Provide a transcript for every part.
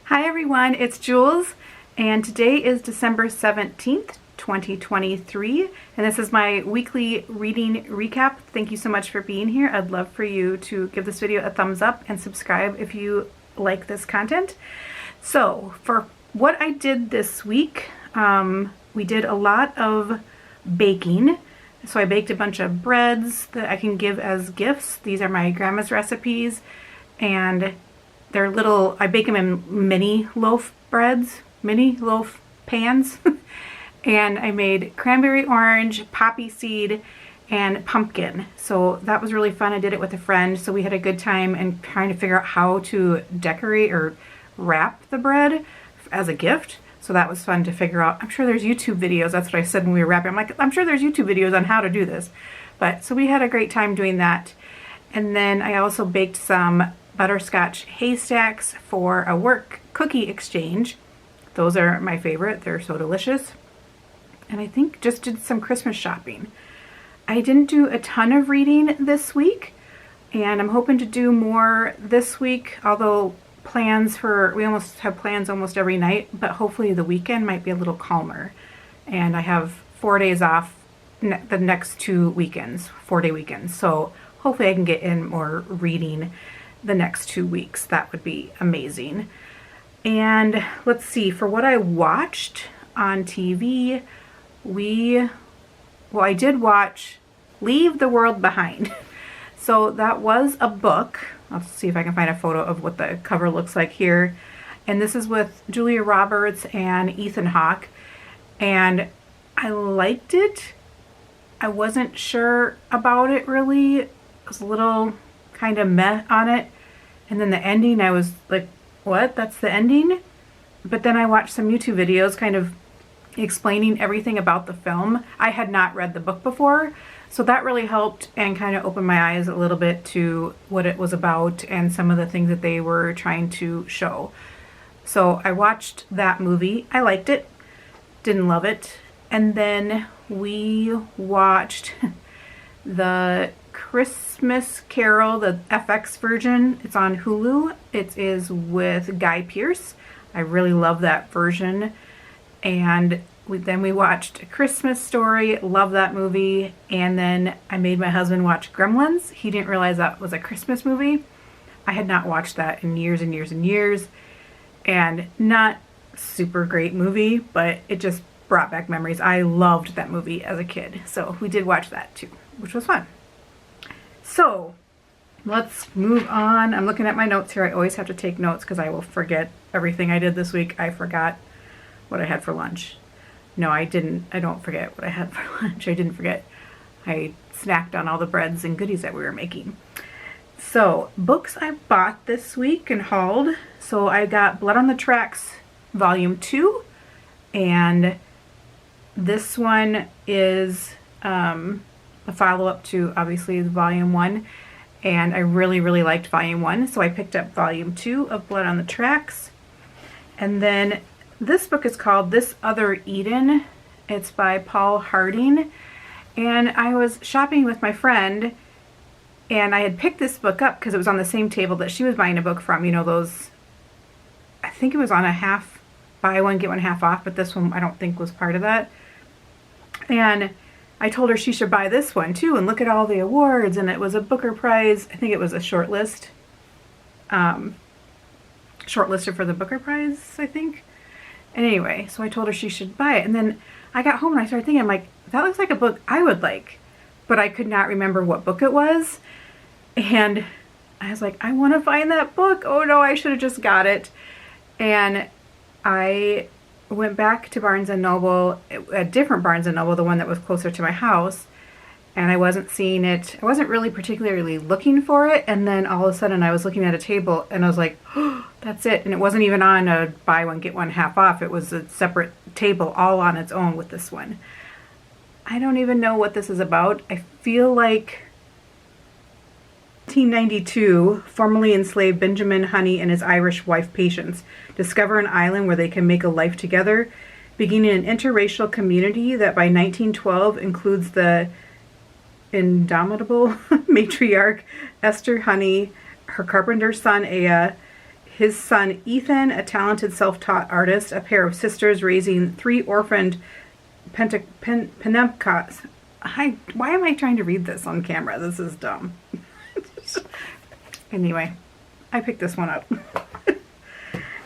Hi everyone, it's Jules, and today is December 17th, 2023, and this is my weekly reading recap. Thank you so much for being here. I'd love for you to give this video a thumbs up and subscribe if you like this content. So, for what I did this week, we did a lot of baking. So I baked a bunch of breads that I can give as gifts. These are my grandma's recipes, and they're little, I bake them in mini loaf breads, mini loaf pans. And I made cranberry orange, poppy seed, and pumpkin. So that was really fun. I did it with a friend, so we had a good time and trying to figure out how to decorate or wrap the bread as a gift. So that was fun to figure out. I'm sure there's YouTube videos. That's what I said when we were wrapping. I'm like, I'm sure there's YouTube videos on how to do this. But so we had a great time doing that. And then I also baked some butterscotch haystacks for a work cookie exchange. Those are my favorite. They're so delicious. And I think just did some Christmas shopping. I didn't do a ton of reading this week, and I'm hoping to do more this week, although we almost have plans almost every night, but hopefully the weekend might be a little calmer. And I have 4 days off the next 2 weekends, 4-day weekends. So hopefully I can get in more reading the next 2 weeks. That would be amazing. And let's see, for what I watched on TV, I did watch Leave the World Behind. So that was a book. I'll see if I can find a photo of what the cover looks like here. And this is with Julia Roberts and Ethan Hawke. And I liked it. I wasn't sure about it really. It was a little kind of meh on it. And then the ending, I was like, what? That's the ending? But then I watched some YouTube videos kind of explaining everything about the film. I had not read the book before, so that really helped and kind of opened my eyes a little bit to what it was about and some of the things that they were trying to show. So I watched that movie. I liked it. Didn't love it. And then we watched the Christmas Carol, the FX version. It's on Hulu. It is with Guy Pearce. I really love that version. And then we watched A Christmas Story. Love that movie. And then I made my husband watch Gremlins. He didn't realize that was a Christmas movie. I had not watched that in years and years and years. And not super great movie, but it just brought back memories. I loved that movie as a kid. So we did watch that too, which was fun. So let's move on. I'm looking at my notes here. I always have to take notes because I will forget everything I did this week. I forgot what I had for lunch. No, I didn't. I don't forget what I had for lunch. I didn't forget. I snacked on all the breads and goodies that we were making. So, books I bought this week and hauled. So I got Blood on the Tracks Volume 2. And this one is a follow-up to, obviously, Volume 1. And I really, really liked Volume 1. So I picked up Volume 2 of Blood on the Tracks. And then this book is called This Other Eden. It's by Paul Harding. And I was shopping with my friend, and I had picked this book up because it was on the same table that she was buying a book from. You know, those, I think it was on a buy one, get one half off, but this one I don't think was part of that. And I told her she should buy this one too and look at all the awards, and it was a Booker Prize. I think it was a shortlisted for the Booker Prize, I think. And anyway, so I told her she should buy it. And then I got home and I started thinking, I'm like, that looks like a book I would like. But I could not remember what book it was. And I was like, I want to find that book. Oh no, I should have just got it. And I went back to Barnes & Noble, a different Barnes & Noble, the one that was closer to my house. And I wasn't seeing it. I wasn't really particularly looking for it. And then all of a sudden I was looking at a table and I was like, oh, that's it. And it wasn't even on a buy one, get one half off. It was a separate table all on its own with this one. I don't even know what this is about. I feel like 1892, formerly enslaved Benjamin Honey and his Irish wife Patience discover an island where they can make a life together, beginning an interracial community that by 1912 includes the indomitable matriarch Esther Honey, her carpenter son Aya, his son Ethan, a talented self-taught artist, a pair of sisters raising 3 orphaned Pentecost. Why am I trying to read this on camera? This is dumb. Anyway, I picked this one up.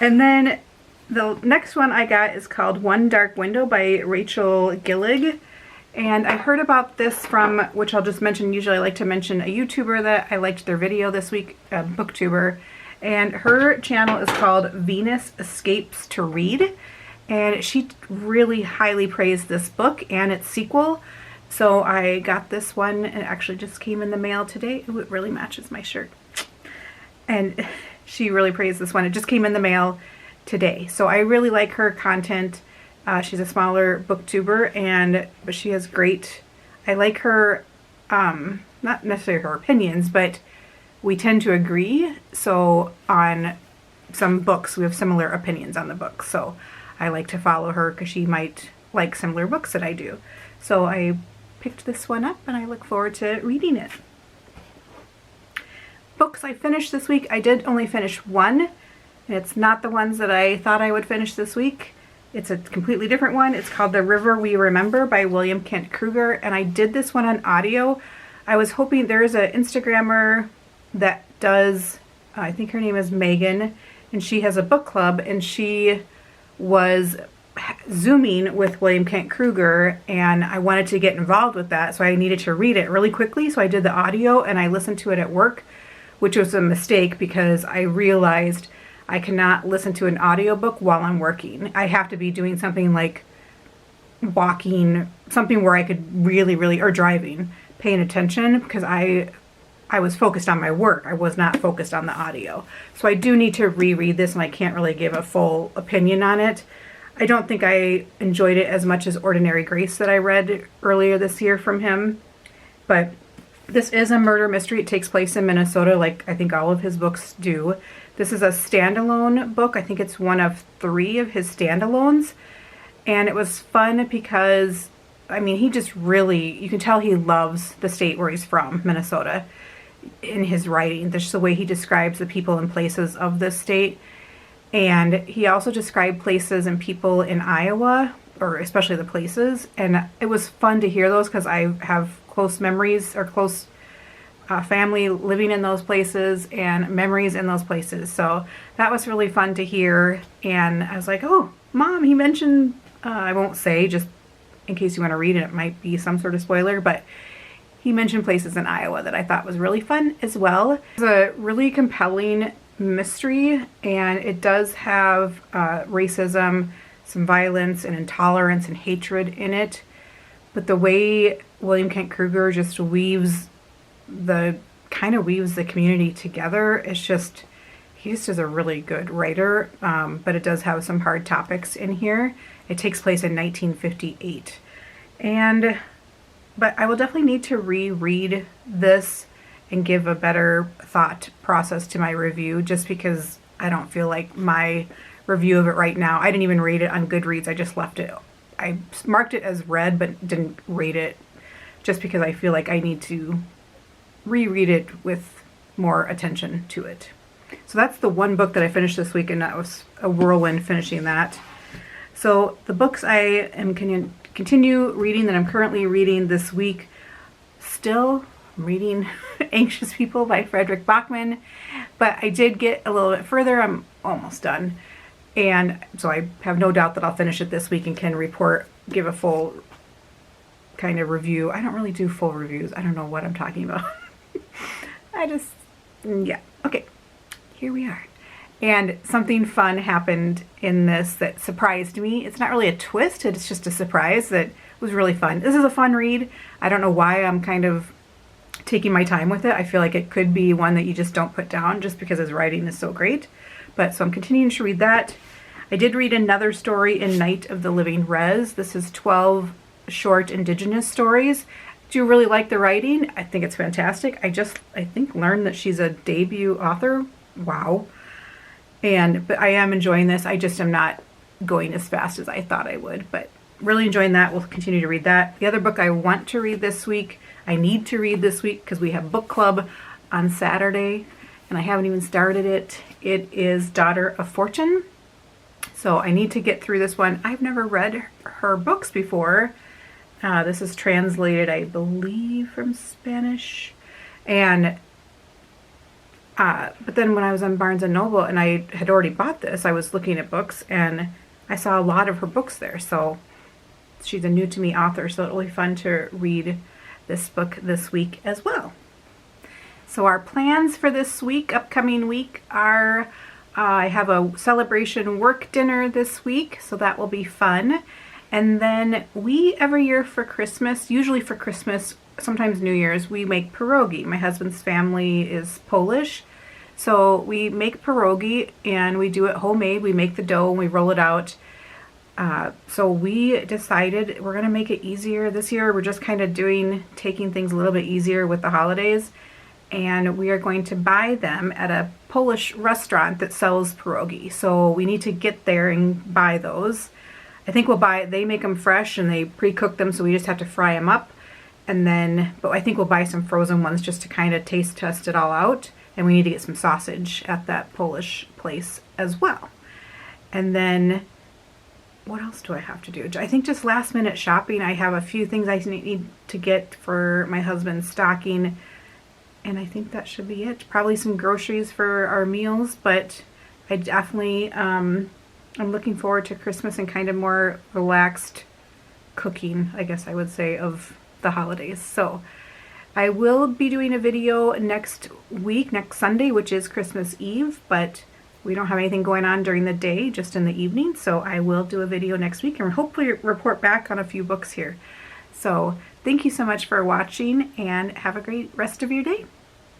And then the next one I got is called One Dark Window by Rachel Gillig. And I heard about this from, which I'll just mention, usually I like to mention a YouTuber that I liked their video this week, a booktuber. And her channel is called Venus Escapes to Read. And she really highly praised this book and its sequel. So I got this one, and it actually just came in the mail today. Ooh, it really matches my shirt. And she really praised this one. It just came in the mail today. So I really like her content. She's a smaller booktuber, but she has great, I like her, not necessarily her opinions, but we tend to agree. So on some books, we have similar opinions on the book. So I like to follow her because she might like similar books that I do. So I picked this one up, and I look forward to reading it. Books I finished this week, I did only finish one, and it's not the ones that I thought I would finish this week. It's a completely different one. It's called The River We Remember by William Kent Kruger, and I did this one on audio. I was hoping, there is an Instagrammer that does, I think her name is Megan, and she has a book club, and she was Zooming with William Kent Kruger, and I wanted to get involved with that, so I needed to read it really quickly, so I did the audio, and I listened to it at work, which was a mistake because I realized I cannot listen to an audiobook while I'm working. I have to be doing something like walking, something where I could really, or driving, paying attention, because I was focused on my work. I was not focused on the audio. So I do need to reread this, and I can't really give a full opinion on it. I don't think I enjoyed it as much as Ordinary Grace that I read earlier this year from him. But this is a murder mystery. It takes place in Minnesota, like I think all of his books do. This is a standalone book. I think it's one of 3 of his standalones. And it was fun because, I mean, he just really, you can tell he loves the state where he's from, Minnesota, in his writing. Just the way he describes the people and places of this state. And he also described places and people in Iowa, or especially the places. And it was fun to hear those because I have close memories, or close family living in those places and memories in those places. So that was really fun to hear. And I was like, oh, Mom, he mentioned, I won't say, just in case you want to read it, it might be some sort of spoiler, but he mentioned places in Iowa that I thought was really fun as well. It's a really compelling mystery, and it does have racism, some violence and intolerance and hatred in it. But the way William Kent Kruger just weaves the community together, it's just, he just is a really good writer. But it does have some hard topics in here. It takes place in 1958. But I will definitely need to reread this and give a better thought process to my review, just because I don't feel like my review of it right now, I didn't even rate it on Goodreads. I just left it, I marked it as read, but didn't rate it, just because I feel like I need to reread it with more attention to it. So that's the one book that I finished this week, and that was a whirlwind finishing that. So the books I am continue reading, that I'm currently reading this week, still I'm reading Anxious People by Frederick Bachman, but I did get a little bit further. I'm almost done, and so I have no doubt that I'll finish it this week and can give a full kind of review. I don't really do full reviews. I don't know what I'm talking about. Yeah, okay, here we are. And something fun happened in this that surprised me. It's not really a twist, it's just a surprise that was really fun. This is a fun read. I don't know why I'm kind of taking my time with it. I feel like it could be one that you just don't put down just because his writing is so great. But so I'm continuing to read that. I did read another story in Night of the Living Rez. This is 12 short Indigenous stories. Do you really like the writing? I think it's fantastic. I think learned that she's a debut author. Wow. But I am enjoying this. I just am not going as fast as I thought I would, but really enjoying that. We'll continue to read that. The other book I want to read this week, I need to read this week because we have book club on Saturday, and I haven't even started it. It is Daughter of Fortune. So I need to get through this one. I've never read her books before. This is translated, I believe, from Spanish. And but then when I was on Barnes & Noble and I had already bought this, I was looking at books and I saw a lot of her books there. So she's a new to me author, so it'll be fun to read this book this week as well. So our plans for this week, upcoming week, are I have a celebration work dinner this week, so that will be fun. And then we, every year for Christmas, usually for Christmas, sometimes New Year's, we make pierogi. My husband's family is Polish, so we make pierogi and we do it homemade. We make the dough and we roll it out. So we decided we're going to make it easier this year. We're just kind of taking things a little bit easier with the holidays. And we are going to buy them at a Polish restaurant that sells pierogi. So we need to get there and buy those. I think they make them fresh and they pre-cook them, so we just have to fry them up. And then, but I think we'll buy some frozen ones just to kind of taste test it all out. And we need to get some sausage at that Polish place as well. And then, what else do I have to do? I think just last minute shopping. I have a few things I need to get for my husband's stocking. And I think that should be it. Probably some groceries for our meals, but I definitely, I'm looking forward to Christmas and kind of more relaxed cooking, I guess I would say, of the holidays. So I will be doing a video next week, next Sunday, which is Christmas Eve, but we don't have anything going on during the day, just in the evening. So I will do a video next week and hopefully report back on a few books here. So thank you so much for watching and have a great rest of your day.